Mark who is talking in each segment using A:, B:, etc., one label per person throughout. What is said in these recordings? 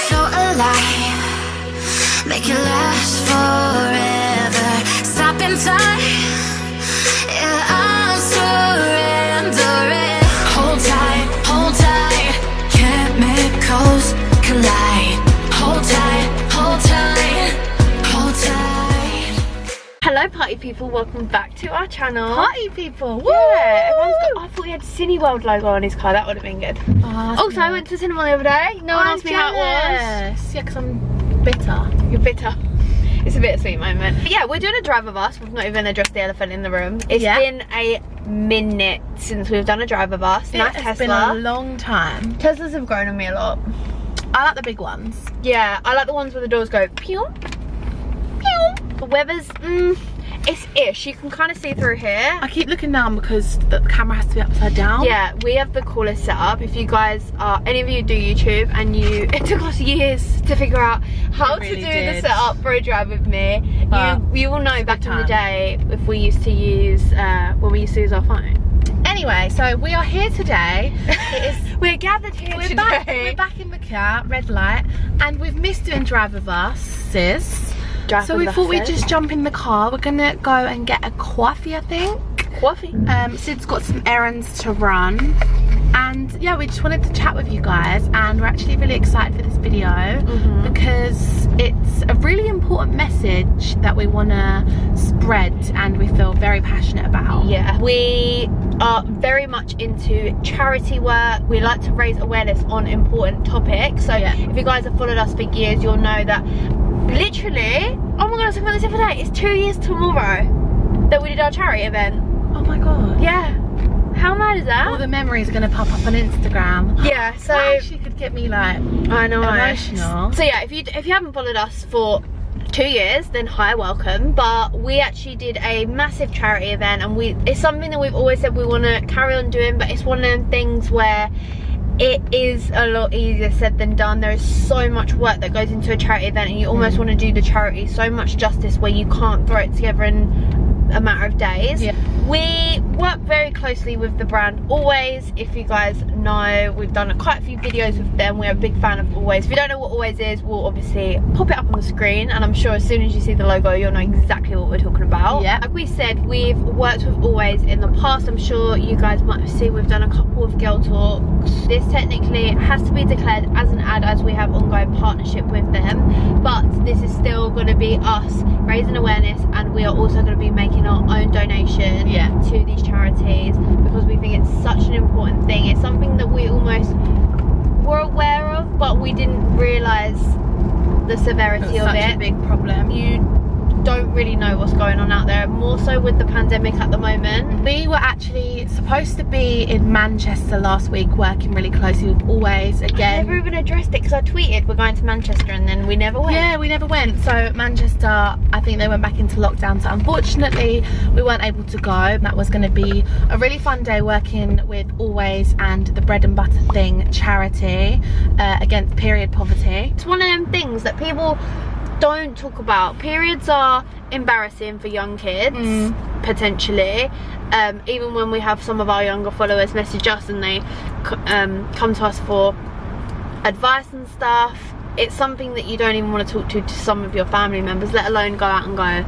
A: so alive, make it last forever. Stop in time, yeah, I'll surrender it. Hold tight, chemicals collide. Hold tight, hold tight, hold tight.
B: Hello party people, welcome back to our channel.
C: Party people, woo!
B: Yeah, everyone's got, I thought he had Cineworld logo on his car, that would have been good. Also, I went to the cinema the other day. No one asked me how it was.
C: Yeah, because I'm bitter.
B: You're bitter. It's a bittersweet moment. But yeah, we're doing a drive of us. We've not even addressed the elephant in the room. It's been a minute since we've done a drive of us. Nice Tesla.
C: It's been a long time.
B: Teslas have grown on me a lot.
C: I like the big ones.
B: Yeah, I like the ones where the doors go pew, pew. The weather's, it's ish. You can kind of see through here.
C: I keep looking down because the camera has to be upside down.
B: Yeah, we have the coolest setup. If you guys are, any of you do YouTube and it took us years to figure out how to do the setup for a drive with me. You will know back in the day if we used to use, when we used to use our phone.
C: Anyway, so we are here today.
B: We're gathered here today.
C: We're back in the car, red light, and we've missed doing drive with us, sis. So we thought we'd just jump in the car. We're gonna go and get a coffee, I think.
B: Coffee?
C: Syd's got some errands to run. And yeah, we just wanted to chat with you guys, and we're actually really excited for this video because it's a really important message that we want to spread and we feel very passionate about.
B: Yeah, we are very much into charity work. We like to raise awareness on important topics. So if you guys have followed us for years, you'll know that literally, oh my god, I was talking about this the other day, it's 2 years tomorrow that we did our charity event.
C: Oh my god.
B: Yeah. How mad is that?
C: All the memories are going to pop up on Instagram.
B: Yeah, so
C: that actually could get me like,
B: I know,
C: emotional.
B: So yeah, if you haven't followed us for 2 years, then hi, welcome. But we actually did a massive charity event, and it's something that we've always said we want to carry on doing, but it's one of them things where it is a lot easier said than done. There is so much work that goes into a charity event, and you almost want to do the charity so much justice where you can't throw it together in a matter of days. We work very closely with the brand Always. If you guys know, we've done quite a few videos with them. We're a big fan of Always. If you don't know what Always is, we'll obviously pop it up on the screen, and I'm sure as soon as you see the logo you'll know exactly what we're talking about. Like we said, we've worked with Always in the past. I'm sure you guys might have seen we've done a couple of girl talks. This technically has to be declared as an ad as we have ongoing partnership with them, but this is still going to be us raising awareness, and we are also going to be making our own donation to these charities because we think it's such an important thing. It's something that we almost were aware of, but we didn't realise the severity of it.
C: Such a big problem.
B: You don't really know what's going on out there, more so with the pandemic at the moment.
C: We were actually supposed to be in Manchester last week working really closely with Always again.
B: I never even addressed it because I tweeted we're going to Manchester and then we never went.
C: Yeah, we never went. So Manchester, I think they went back into lockdown, so unfortunately we weren't able to go. That was going to be a really fun day working with Always and the Bread and Butter Thing charity against period poverty.
B: It's one of them things that people don't talk about. Periods are embarrassing for young kids, potentially. Even when we have some of our younger followers message us and they come to us for advice and stuff, it's something that you don't even want to talk to some of your family members, let alone go out and go,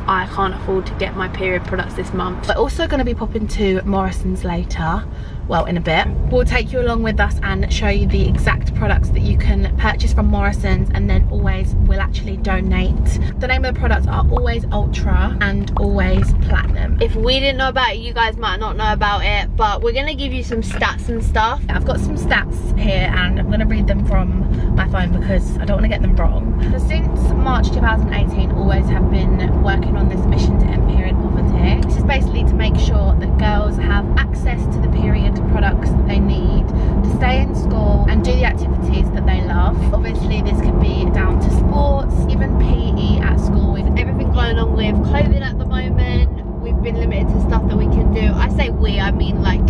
B: I can't afford to get my period products this month.
C: We're also going to be popping to Morrisons later, well, in a bit. We'll take you along with us and show you the exact products that you can purchase from Morrisons, and then Always will actually donate. The name of the products are Always Ultra and Always Platinum.
B: If we didn't know about it, you guys might not know about it, but we're going to give you some stats and stuff.
C: I've got some stats here and I'm going to read them from my phone because I don't want to get them wrong. So since March 2018, Always have been working on this mission to end period poverty. This is basically to make sure that girls have access to the period products that they need to stay in school and do the activities that they love. Obviously this could be down to sports, even PE at school.
B: With everything going on with COVID at the moment, we've been limited to stuff that we can do. I say we, I mean like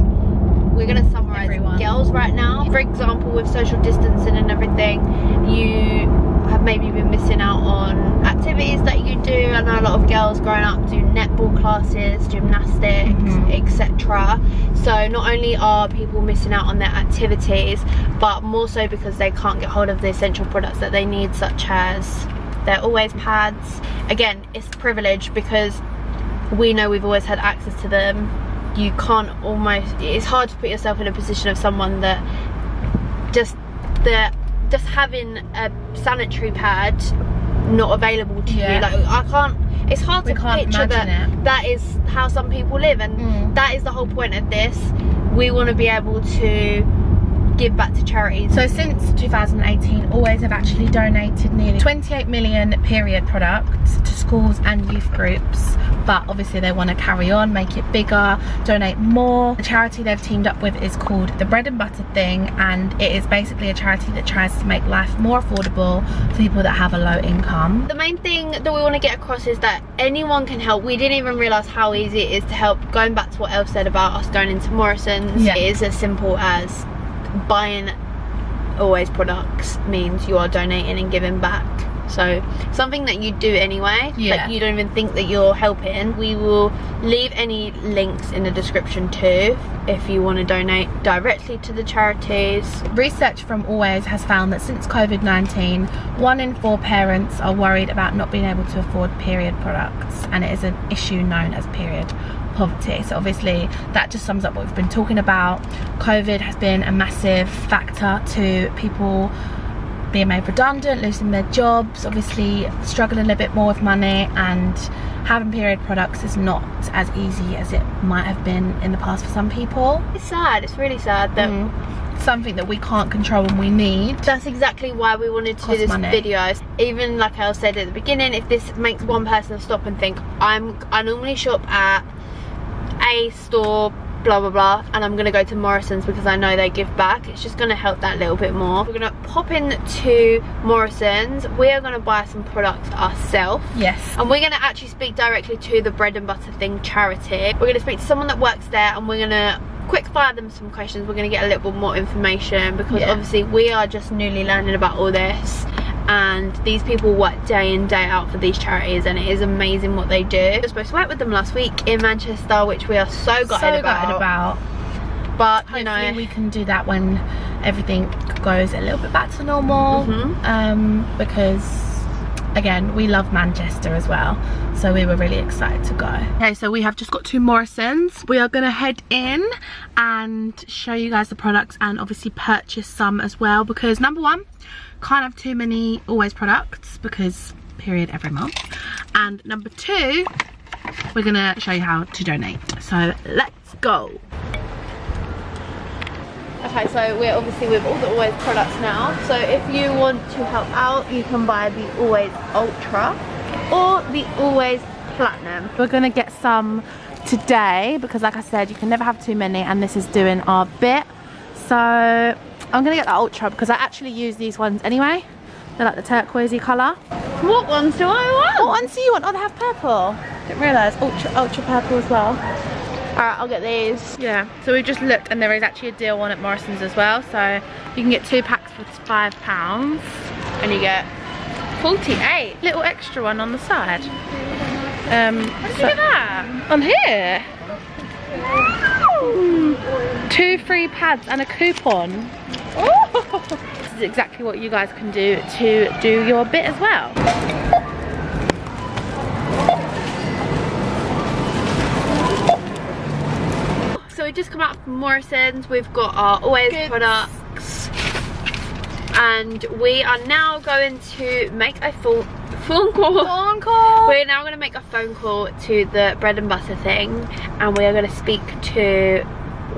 B: we're going to summarise girls right now. For example, with social distancing and everything, you have have maybe been missing out on activities that you do. I know a lot of girls growing up do netball classes, gymnastics, etc. So not only are people missing out on their activities, but more so because they can't get hold of the essential products that they need, such as their Always pads. Again, it's privilege because we know we've always had access to them. You can't it's hard to put yourself in a position of someone that just having a sanitary pad not available to you. Like, it's hard to picture that is how some people live, and that is the whole point of this. We want to be able to give back to charities.
C: So since 2018, Always have actually donated nearly 28 million period products to schools and youth groups, but obviously they want to carry on, make it bigger, donate more. The charity they've teamed up with is called the Bread and Butter Thing, and it is basically a charity that tries to make life more affordable for people that have a low income.
B: The main thing that we want to get across is that anyone can help. We didn't even realise how easy it is to help. Going back to what Elle said about us going into Morrisons, it is as simple as buying Always products means you are donating and giving back. So something that you do anyway, like you don't even think that you're helping. We will leave any links in the description too if you want to donate directly to the charities.
C: Research from Always has found that since COVID-19, 1 in 4 parents are worried about not being able to afford period products, and it is an issue known as period poverty. So obviously that just sums up what we've been talking about. COVID has been a massive factor to people being made redundant, losing their jobs, obviously struggling a bit more with money, and having period products is not as easy as it might have been in the past for some people.
B: It's sad, it's really sad that
C: something that we can't control and we need.
B: That's exactly why we wanted to do this video. Even like I said at the beginning, if this makes one person stop and think, I normally shop at a store, blah blah blah, and I'm gonna go to Morrisons because I know they give back, it's just gonna help that little bit more. We're gonna pop into Morrisons, we are gonna buy some products ourselves, and we're gonna actually speak directly to the Bread and Butter Thing charity. We're gonna speak to someone that works there, and we're gonna quick fire them some questions. We're gonna get a little bit more information because obviously we are just newly learning about all this, and these people work day in day out for these charities, and it is amazing what they do. We were supposed to work with them last week in Manchester, which we are so gutted about. But
C: hopefully, you know, we can do that when everything goes a little bit back to normal, because again, we love Manchester as well, so we were really excited to go. Okay, so we have just got to Morrisons. We are gonna head in and show you guys the products and obviously purchase some as well, because number one, can't have too many Always products because period every month, and number two, we're gonna show you how to donate. So let's go.
B: Okay, so we're obviously with all the Always products now, so if you want to help out, you can buy the Always Ultra or the Always Platinum.
C: We're gonna get some today because like I said, you can never have too many, and this is doing our bit. So I'm gonna get the Ultra because I actually use these ones anyway. They're like the turquoisey colour.
B: What ones do I want?
C: What ones do you want? Oh, they have purple. Didn't realise. Ultra purple as well.
B: Alright, I'll get these.
C: Yeah, so we just looked and there is actually a deal on at Morrisons as well. So you can get 2 packs for £5
B: and you get
C: 48. Little extra one on the side.
B: Look at that.
C: On here. 2 free pads and a coupon. Oh. This is exactly what you guys can do to do your bit as well.
B: So we just come out from Morrisons, we've got our Always products, and we are now going to make a phone call. We're now going to make a phone call to the Bread and Butter Thing, and we are going to speak to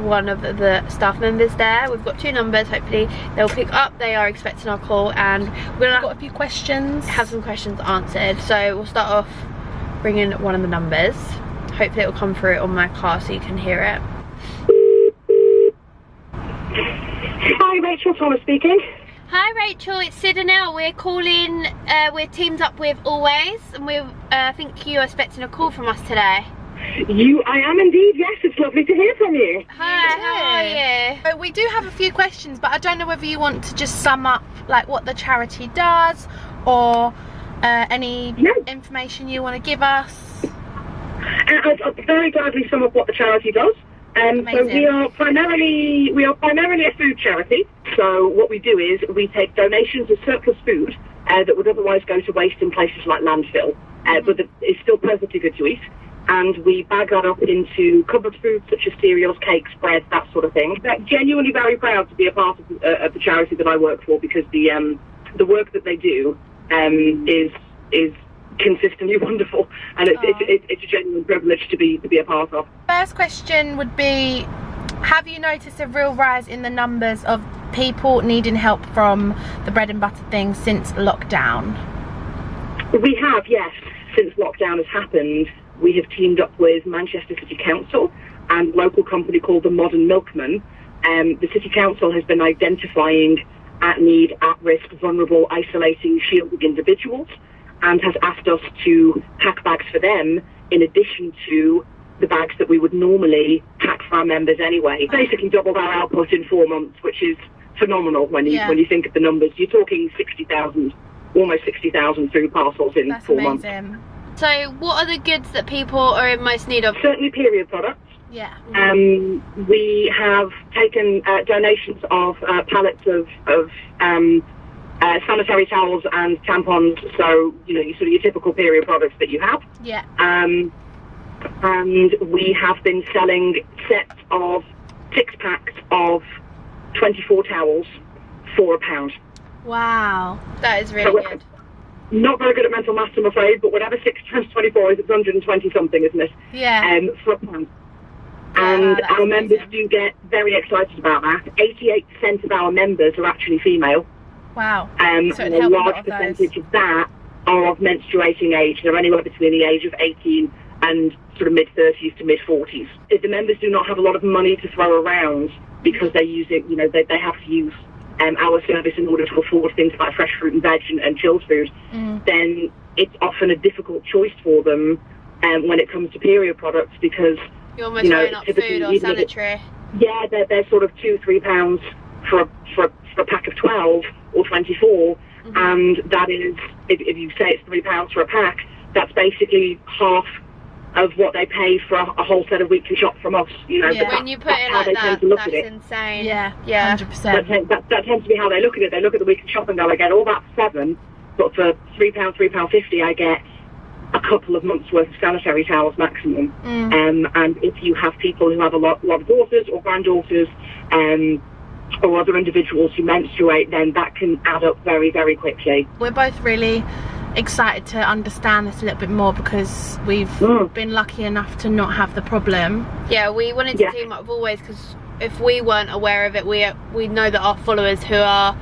B: one of the staff members there. We've got 2 numbers, hopefully they'll pick up. They are expecting our call, and we're gonna
C: got a few questions,
B: have some questions answered. So we'll start off ringing one of the numbers. Hopefully it will come through on my car so you can hear it.
D: Hi, Rachel, Thomas speaking.
B: Hi Rachel, it's Syd and Ell. We're calling, we're teamed up with Always, and I think you are expecting a call from us today.
D: I am indeed, yes. It's lovely to hear from you.
B: Hi, how are you?
C: So we do have a few questions, but I don't know whether you want to just sum up like what the charity does, or any information you want to give us.
D: I'll very gladly sum up what the charity does. So we are primarily a food charity. So what we do is we take donations of surplus food that would otherwise go to waste in places like landfill, but that is still perfectly good to eat. And we bag that up into covered foods such as cereals, cakes, bread, that sort of thing. I'm genuinely very proud to be a part of the charity that I work for, because the work that they do is consistently wonderful, and it's a genuine privilege to be a part of.
C: First question would be, have you noticed a real rise in the numbers of people needing help from the bread and butter thing since lockdown? We
D: have, yes. Since lockdown has happened, we have teamed up with Manchester City Council and a local company called the Modern Milkman. The City Council has been identifying at-need, at-risk, vulnerable, isolating, shielding individuals, and has asked us to pack bags for them in addition to the bags that we would normally pack for our members anyway. Basically doubled our output in 4 months, which is phenomenal when you think of the numbers. You're talking 60,000, almost 60,000 food parcels in 4 months.
B: So what are the goods that people are in most need of?
D: Certainly period products.
C: Yeah.
D: We have taken donations of pallets of sanitary towels and tampons, so your typical period products that you have.
C: Yeah.
D: And we have been selling sets of 6-packs of 24 towels for £1.
C: Wow,
B: that is really good.
D: Not very good at mental maths, I'm afraid, but whatever 6 times 24 is, it's 120 something, isn't it?
C: Yeah.
D: For £1. And our members do get very excited about that. 88% of our members are actually female.
C: Wow.
D: So and a large percentage of that are of menstruating age. They're anywhere between the age of 18 and sort of mid-30s to mid-40s. If the members do not have a lot of money to throw around because they use it, they have to use our service in order to afford things like fresh fruit and veg and chilled food, then it's often a difficult choice for them when it comes to period products, because
B: you're almost weighing up food or sanitary.
D: Yeah, they're sort of £2-3 for a pack of 12 or 24, and that is, if you say it's £3 for a pack, that's basically half of what they pay for a whole set of weekly shop from us.
B: When you put it like that, that's insane.
C: Yeah, 100%.
D: That tends to be how they look at it. They look at the weekly shop and go, I get all that for £7, but for £3.50, I get a couple of months worth of sanitary towels maximum. And if you have people who have a lot of daughters or granddaughters, or other individuals who menstruate, then that can add up very, very quickly.
C: We're both really excited to understand this a little bit more, because we've been lucky enough to not have the problem.
B: Yeah, we wanted to team up always, because if we weren't aware of it, we know that our followers, who are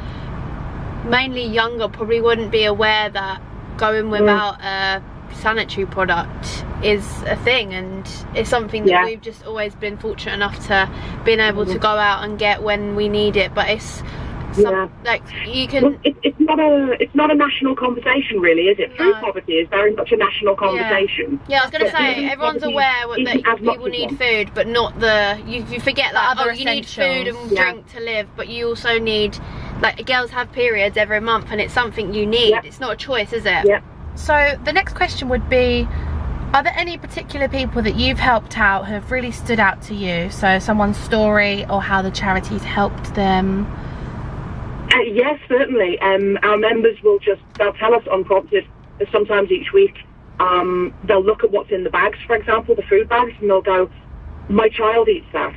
B: mainly younger, probably wouldn't be aware that going without a sanitary product is a thing, and it's something that we've just always been fortunate enough to being able to go out and get when we need it. But it's like you can.
D: It's not a national conversation, really, is it? Food poverty is very much a national conversation.
B: Yeah, I was going to say, everyone's aware that people need food, but not you forget that you need food and drink to live, but you also need, like, girls have periods every month, and it's something you need. It's not a choice, is it?
C: So the next question would be, are there any particular people that you've helped out who have really stood out to you? So someone's story or how the charity's helped them?
D: Yes, certainly. Our members they'll tell us unprompted, sometimes each week. They'll look at what's in the bags, for example, the food bags, and they'll go, my child eats that.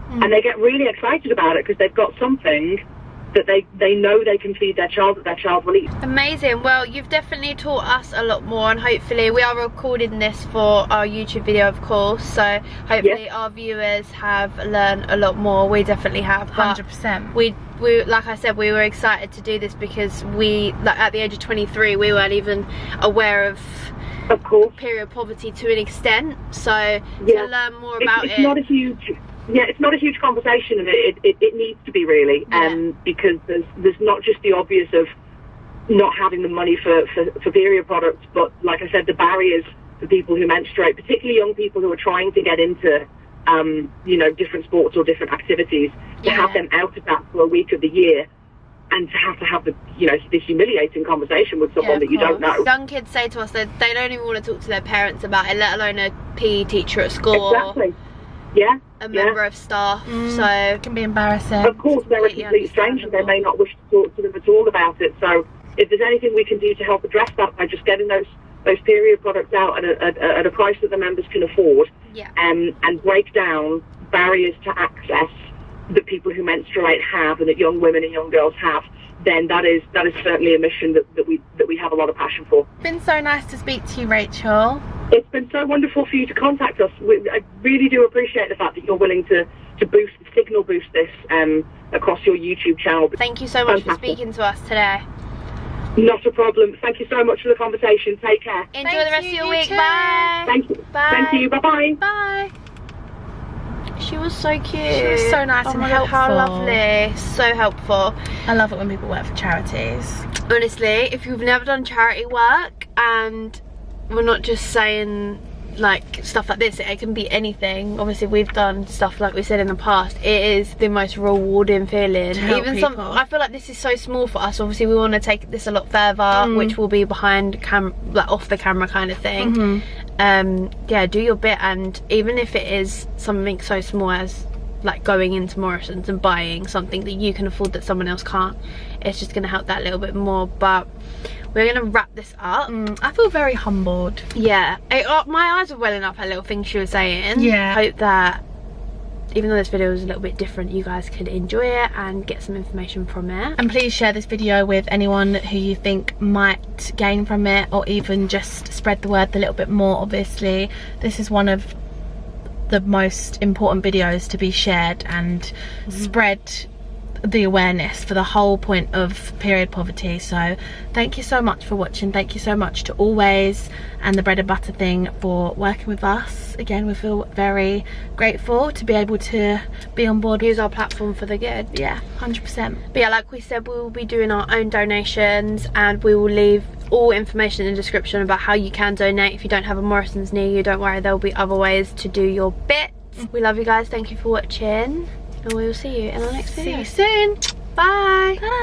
D: And they get really excited about it, because they've got something that they know they can feed their child, that their child will eat.
B: Amazing. Well, you've definitely taught us a lot more, and hopefully we are recording this for our YouTube video, of course, so hopefully our viewers have learned a lot more. We definitely have.
C: 100%.
B: We like I said, we were excited to do this because at the age of 23, we weren't even aware of
D: course,
B: period poverty to an extent, so to learn more about
D: it's not a huge it's not a huge conversation, and it needs to be, really, because there's not just the obvious of not having the money for period products, but like I said, the barriers for people who menstruate, particularly young people who are trying to get into, you know, different sports or different activities, to have them out of that for a week of the year, and to have the, you know, this humiliating conversation with someone that you don't know.
B: Young kids say to us that they don't even want to talk to their parents about it, let alone a PE teacher at school.
D: Exactly. Yeah.
B: A member of staff. So
C: it can be embarrassing.
D: Of course, they're a complete stranger. They may not wish to talk to them at all about it. So if there's anything we can do to help address that by just getting those period products out at a price that the members can afford, and break down barriers to access that people who menstruate have and that young women and young girls have, then that is certainly a mission that we have a lot of passion for.
C: It's been so nice to speak to you, Rachel.
D: It's been so wonderful for you to contact us. I really do appreciate the fact that you're willing to signal boost this across your YouTube channel.
B: Thank you so much for speaking to us today.
D: Not a problem. Thank you so much for the conversation. Take care.
B: Enjoy the rest of your week. Bye.
D: Thank you.
B: Bye.
D: Thank you. Bye-bye.
C: Bye.
B: She was so cute.
C: She was so nice and helpful.
B: How lovely. So helpful.
C: I love it when people work for charities.
B: Honestly, if you've never done charity work, and we're not just saying like stuff like this, it can be anything. Obviously we've done stuff like we said in the past. It is the most rewarding feeling. Even some, I feel like this is so small for us. Obviously we want to take this a lot further, which will be behind like off the camera kind of thing. Yeah, do your bit, and even if it is something so small as like going into Morrisons and buying something that you can afford that someone else can't, it's just going to help that little bit more. But we're going to wrap this up.
C: I feel very humbled.
B: Yeah, my eyes are welling up at little things she was saying.
C: Yeah.
B: Hope that even though this video is a little bit different, you guys could enjoy it and get some information from it.
C: And please share this video with anyone who you think might gain from it, or even just spread the word a little bit more. Obviously this is one of the most important videos to be shared and spread the awareness for the whole point of period poverty. So thank you so much for watching. Thank you so much to Always and the Bread and Butter thing for working with us. Again, we feel very grateful to be able to be on board,
B: use our platform for the good.
C: Yeah, 100%.
B: But yeah, like we said, we will be doing our own donations, and we will leave all information in the description about how you can donate. If you don't have a Morrisons near you, don't worry, there will be other ways to do your bit. We love you guys. Thank you for watching, and we will see you in our next video.
C: See you soon.
B: Bye.
C: Ta-da.